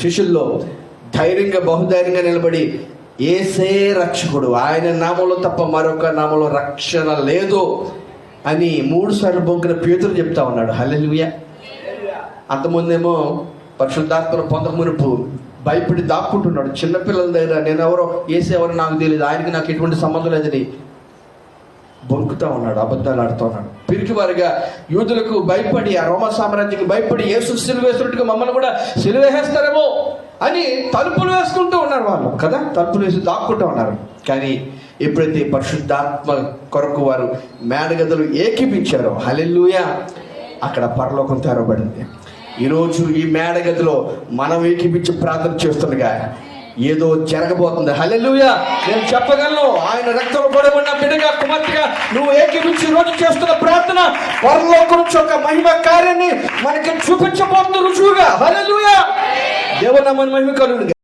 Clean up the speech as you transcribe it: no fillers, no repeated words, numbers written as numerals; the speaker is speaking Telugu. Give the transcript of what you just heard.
శిష్యుల్లో ధైర్యంగా బహుధైర్యంగా నిలబడి యేసే రక్షకుడు, ఆయన నామంలో తప్ప మరొక నామంలో రక్షణ లేదు అని 3 సార్లు బొంకిన పేతురు చెప్తా ఉన్నాడు. హల్లెలూయా. అంతకుముందేమో పరిశుద్ధాత్మను పొందక మునుపు భయపడి దాక్కుంటున్నాడు. చిన్నపిల్లల దగ్గర నేను ఎవరో యేసు ఎవరో నాకు తెలియదు, ఆయనకి నాకు ఎటువంటి సంబంధం లేదని బొంకుతా ఉన్నాడు, అబద్ధాలు ఆడుతూ ఉన్నాడు. పిరికివారిగా యూదులకు భయపడి, ఆ రోమా సామ్రాజ్యానికి భయపడి యేసు సిలువ వేసినట్టుగా మమ్మల్ని కూడా సిలువ వేసేస్తారేమో అని తలుపులు వేసుకుంటూ ఉన్నారు వాళ్ళు కదా, తలుపులు వేసి దాక్కుంటూ ఉన్నారు. కానీ ఎప్పుడైతే పరిశుద్ధాత్మ కొరకు వారు మేడగదులు ఏకీపించారో, హల్లెలూయా, అక్కడ పరలోకం తెరవబడింది. ఈరోజు ఈ మేడగదిలో మనం ఏకీపించి ప్రార్థన చేస్తుండగా ఏదో జరగబోతుంది. హల్లెలూయా. నేను చెప్పగలను, ఆయన రక్తంలో పడబడిన బిడ్డగా, కుమార్తెగా నువ్వు ఏకీపించి రోజు చేస్తున్న ప్రార్థన పరలోకం నుంచి ఒక మహిమ కార్యాన్ని మనకి చూపించబోతుంది రుజువుగా. హల్లెలూయా. దేవుని నామమున మహిమ కలుగును.